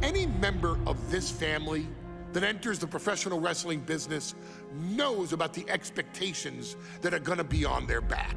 Any member of this family that enters the professional wrestling business knows about the expectations that are gonna be on their back.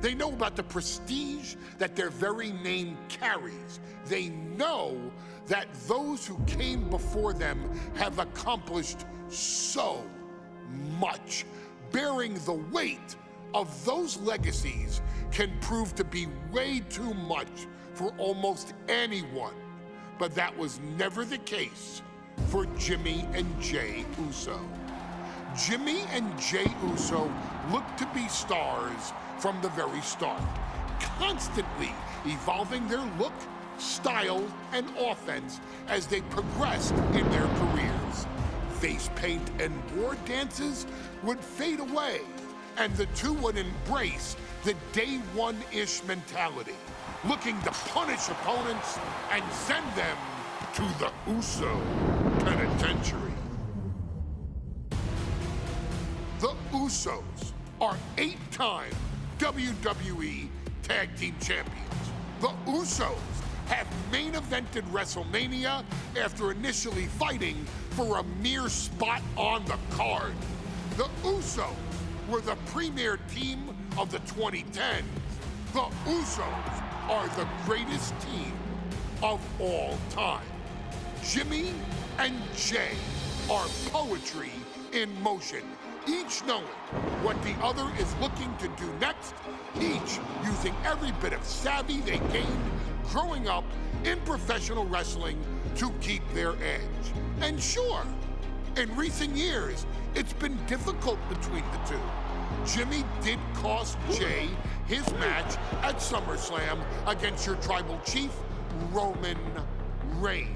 They know about the prestige that their very name carries. They know that those who came before them have accomplished so much. Bearing the weight of those legacies can prove to be way too much for almost anyone. But that was never the case for Jimmy and Jey Uso. Jimmy and Jey Uso looked to be stars from the very start, constantly evolving their look, style, and offense as they progressed in their careers. Face paint and war dances would fade away, and the two would embrace the day one-ish mentality, looking to punish opponents and send them to the Uso penitentiary. The Usos are 8-time WWE Tag Team Champions. The Usos have main evented WrestleMania after initially fighting for a mere spot on the card. The Usos were the premier team of the 2010s. The Usos are the greatest team of all time. Jimmy and Jey are poetry in motion, each knowing what the other is looking to do next, each using every bit of savvy they gained growing up in professional wrestling to keep their edge. And sure, in recent years, it's been difficult between the two. Jimmy did cost Jey his match at SummerSlam against your tribal chief, Roman Reigns.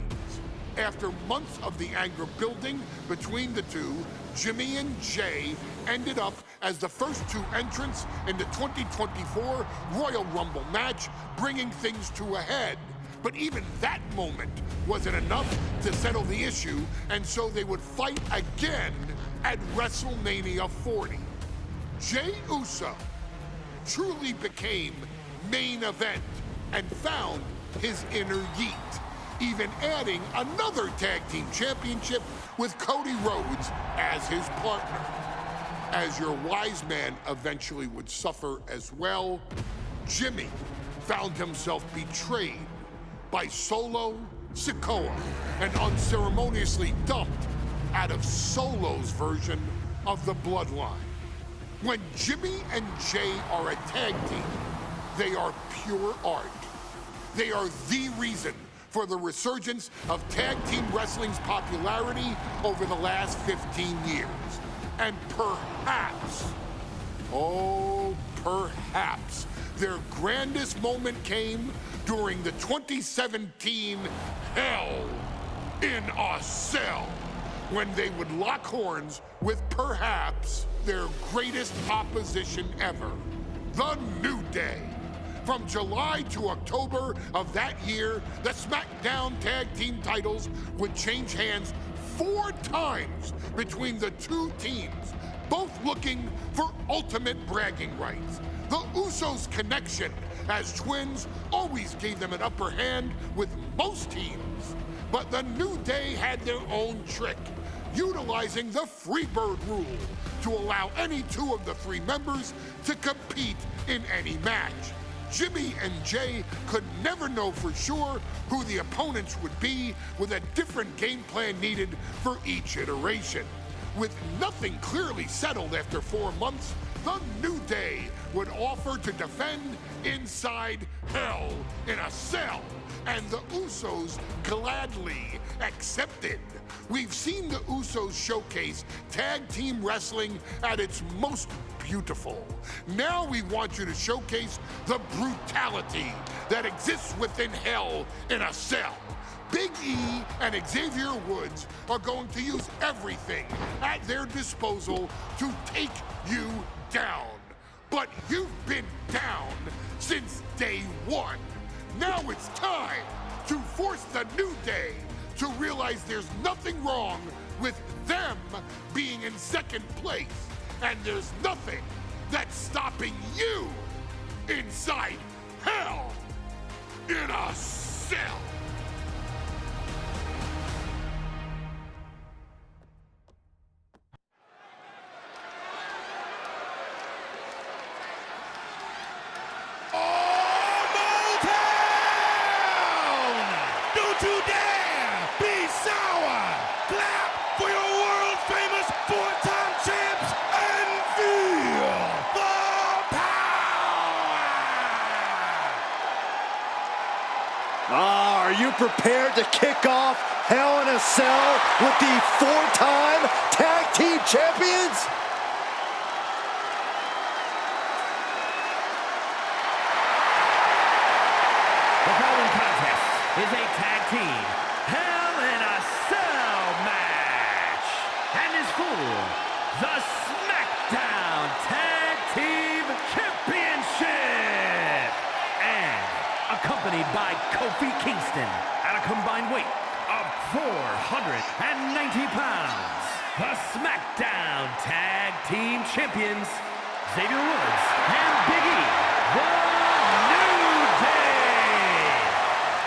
After months of the anger building between the two, Jimmy and Jey ended up as the first two entrants in the 2024 Royal Rumble match, bringing things to a head. But even that moment wasn't enough to settle the issue, and so they would fight again at WrestleMania 40. Jey Uso truly became main event and found his inner yeet, even adding another tag team championship with Cody Rhodes as his partner. As your wise man eventually would suffer as well, Jimmy found himself betrayed by Solo Sikoa and unceremoniously dumped out of Solo's version of the Bloodline. When Jimmy and Jey are a tag team, they are pure art. They are the reason for the resurgence of tag team wrestling's popularity over the last 15 years. And perhaps, oh, perhaps, their grandest moment came during the 2017 Hell in a Cell, when they would lock horns with perhaps their greatest opposition ever, The New Day. From July to October of that year, the SmackDown Tag Team titles would change hands 4 times between the two teams, both looking for ultimate bragging rights. The Usos' connection as twins always gave them an upper hand with most teams. But the New Day had their own trick, utilizing the Freebird rule to allow any 2 of the 3 members to compete in any match. Jimmy and Jey could never know for sure who the opponents would be, with a different game plan needed for each iteration. With nothing clearly settled after 4 months, the New Day would offer to defend inside Hell in a Cell, and the Usos gladly accepted. We've seen the Usos showcase tag team wrestling at its most beautiful. Now we want you to showcase the brutality that exists within Hell in a Cell. Big E and Xavier Woods are going to use everything at their disposal to take you down. But you've been down since day one. Now it's time to force the New Day to realize there's nothing wrong with them being in second place, and there's nothing that's stopping you inside Hell in a Cell. prepared to kick off Hell in a Cell with the 4-time tag team champions? The following contest is a tag team Hell in a Cell match and is for the SmackDown Tag Team Championship, and accompanied by Kofi Kingston at a combined weight of 490 pounds. The SmackDown Tag Team Champions, Xavier Woods and Big E, the New Day.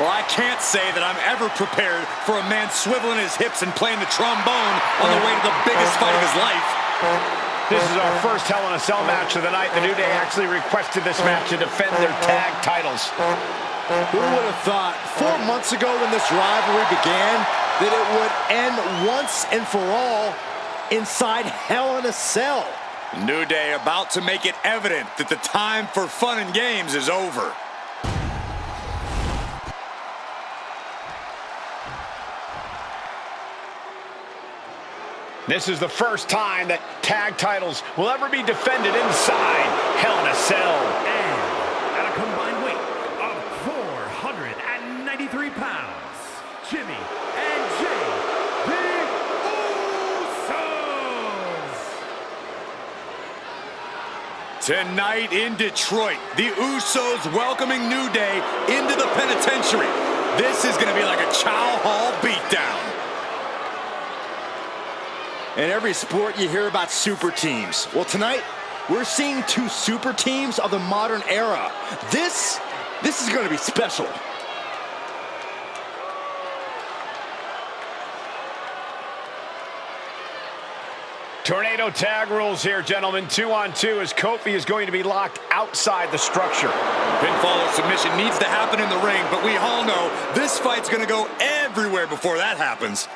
Well, I can't say that I'm ever prepared for a man swiveling his hips and playing the trombone on the way to the biggest fight of his life. This is our first Hell in a Cell match of the night. The New Day actually requested this match to defend their tag titles. Who would have thought 4 months ago when this rivalry began that it would end once and for all inside Hell in a Cell? New Day about to make it evident that the time for fun and games is over. This is the first time that tag titles will ever be defended inside Hell in a Cell. And at a combined weight of 493 pounds, Jimmy and Jay, the Usos. Tonight in Detroit, the Usos welcoming New Day into the penitentiary. This is going to be like a Chow Hall beatdown. In every sport, you hear about super teams. Well, tonight, we're seeing 2 super teams of the modern era. This is going to be special. Tornado tag rules here, gentlemen. 2-on-2 as Kofi is going to be locked outside the structure. Pinfall or submission needs to happen in the ring, but we all know this fight's going to go everywhere before that happens.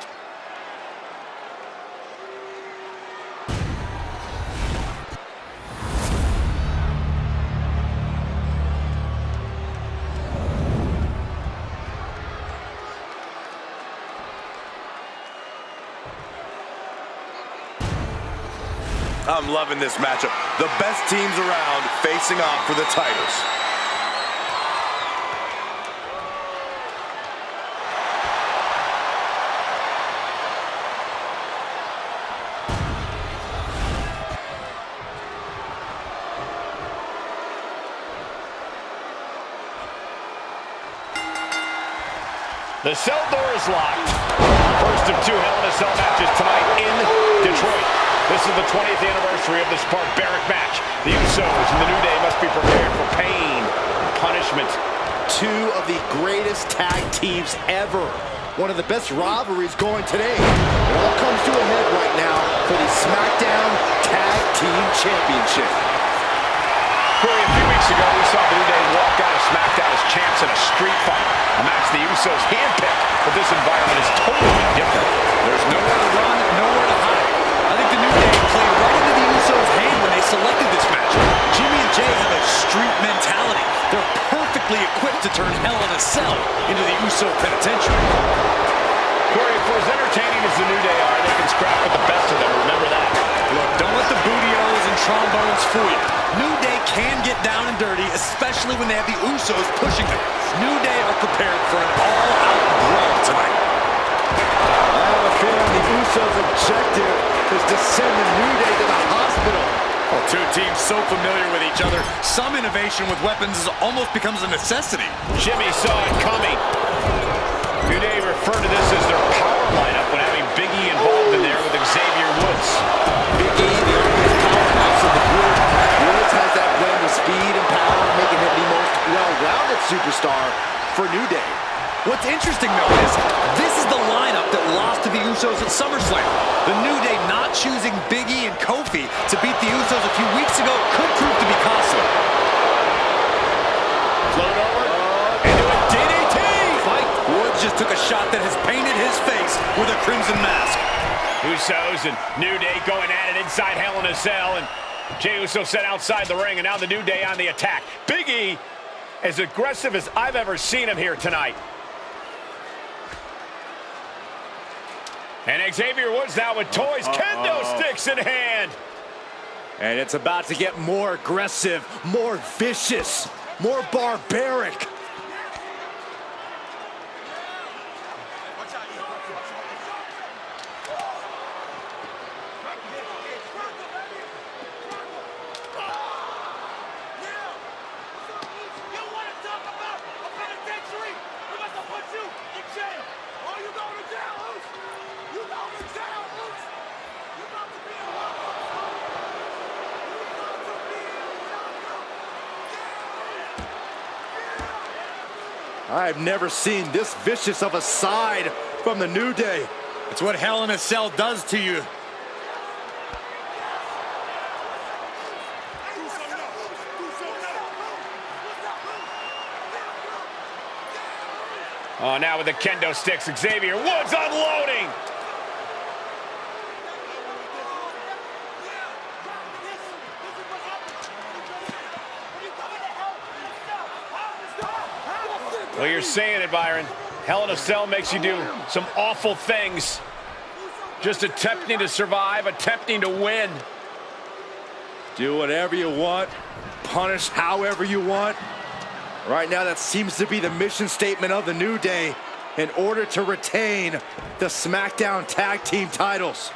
I'm loving this matchup. The best teams around facing off for the titles. The cell door is locked. First of 2 Hell in a Cell matches tonight in Detroit. This is the 20th anniversary of this barbaric match. The Usos and the New Day must be prepared for pain and punishment. 2 of the greatest tag teams ever. One of the best rivalries going today. It all comes to a head right now for the SmackDown Tag Team Championship. Corey, a few weeks ago, we saw the New Day walk out of SmackDown as champs in a street fight. A match the Usos handpicked, but this environment is totally different. There's nowhere to run, nowhere to hide. I think the New Day played right into the Usos' hand when they selected this match. Jimmy and Jay have a street mentality. They're perfectly equipped to turn Hell in a Cell into the Uso penitentiary. Corey, for as entertaining as the New Day are, they can scrap with the best of them. Remember that. Look, don't let the booty-os and trombones fool you. New Day can get down and dirty, especially when they have the Usos pushing them. New Day are prepared for an all-out brawl tonight. I have a feeling the Usos' objective is to send the New Day to the hospital. Well, 2 teams so familiar with each other, some innovation with weapons almost becomes a necessity. Jimmy saw it coming. New Day referred to this as their power lineup when having Big E involved in there with Xavier Woods. Big E, the oldest powerhouse of the group. Woods has that blend of speed and power, making him the most well-rounded superstar for New Day. What's interesting, though, is this is the lineup that lost to the Usos at SummerSlam. The New Day not choosing Big E and Kofi to beat the Usos a few weeks ago could prove to be costly. Float over into a DDT. Fight. Woods just took a shot that has painted his face with a crimson mask. Usos and New Day going at it inside Hell in a Cell, and Jey Uso set outside the ring, and now the New Day on the attack. Big E, as aggressive as I've ever seen him here tonight. And Xavier Woods now with toys, kendo sticks in hand. And it's about to get more aggressive, more vicious, more barbaric. I've never seen this vicious of a side from the New Day. It's what Hell in a Cell does to you. Oh, now with the kendo sticks, Xavier Woods unloading. Well, you're saying it, Byron. Hell in a Cell makes you do some awful things. Just attempting to survive, attempting to win. Do whatever you want, punish however you want. Right now, that seems to be the mission statement of the New Day in order to retain the SmackDown Tag Team titles.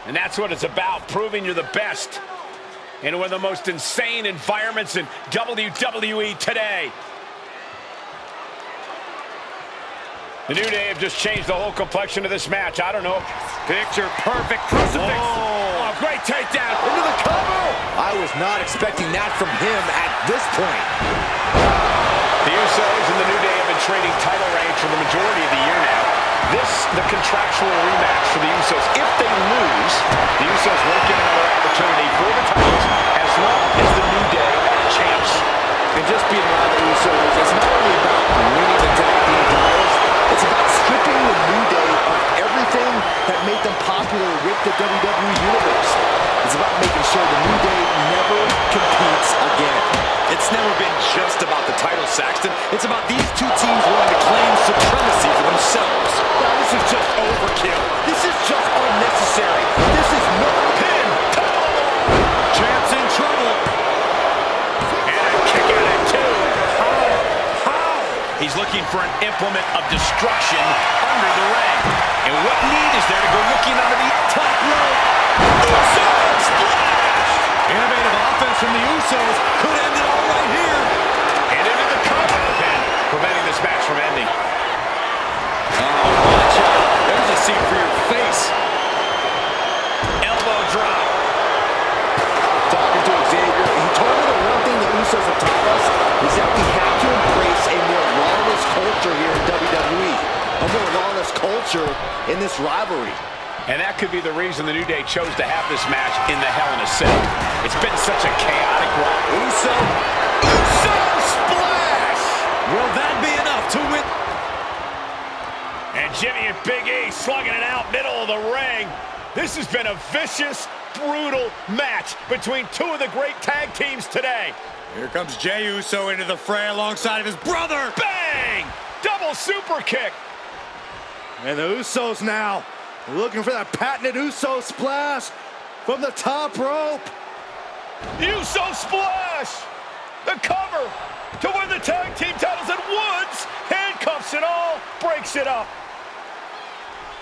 And that's what it's about, proving you're the best in one of the most insane environments in WWE today. The New Day have just changed the whole complexion of this match. I don't know. Picture perfect crucifix. Oh, great takedown. Into the cover. I was not expecting that from him at this point. The Usos and the New Day have been trading title reigns for the majority of the year now. This, the contractual rematch for the Usos. If they lose, the Usos won't get another opportunity for the titles as long as the New Day are champs. And just being around the Usos, it's not only about winning the tag team titles, it's about stripping the New Day of everything that made them popular with the WWE Universe. It's about making sure the New Day never competes again. It's never been just about the title, Saxton. It's about these two teams wanting to claim supremacy for themselves. Now, this is just overkill. This is just unnecessary. This is no pin. Champs in trouble. And a kick out at two. How? He's looking for an implement of destruction under the ring. And what need is there to go looking under the top rope? Usos splash! Innovative offense from the Usos could end it all right here. And into the cover pin, preventing this match from ending. Oh, watch out. There's a seat for your face. Elbow drop. Talking to Xavier, he told me the one thing the Usos have taught us is that we have to embrace a more lawless culture here in WWE. A more lawless culture in this rivalry. And that could be the reason the New Day chose to have this match in the Hell in a Cell. It's been such a chaotic ride. Uso Splash! Will that be enough to win? And Jimmy and Big E slugging it out middle of the ring. This has been a vicious, brutal match between two of the great tag teams today. Here comes Jey Uso into the fray alongside of his brother. Bang! Double super kick. And the Usos now looking for that patented Uso splash from the top rope. Uso splash! The cover to win the tag team titles, and Woods handcuffs it all, breaks it up.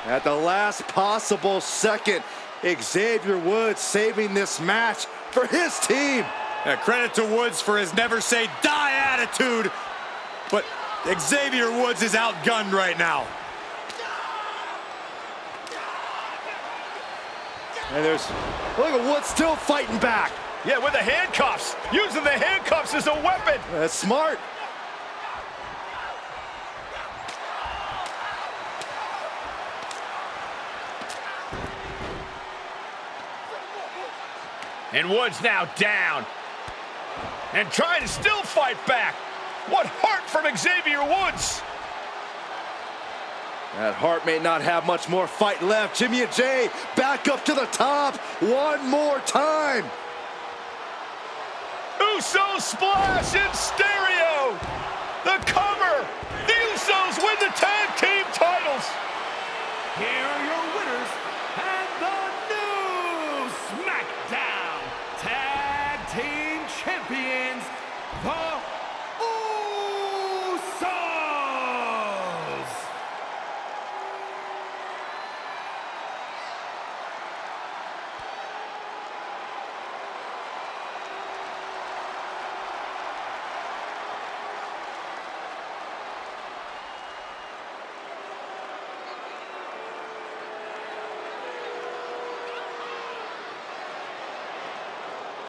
At the last possible second, Xavier Woods saving this match for his team. Credit to Woods for his never say die attitude, but Xavier Woods is outgunned right now. And look at Woods still fighting back. Yeah, with the handcuffs. Using the handcuffs as a weapon. That's smart. And Woods now down. And trying to still fight back. What heart from Xavier Woods. That Hart may not have much more fight left. Jimmy and Jay back up to the top one more time. Uso splash in stereo. The cover.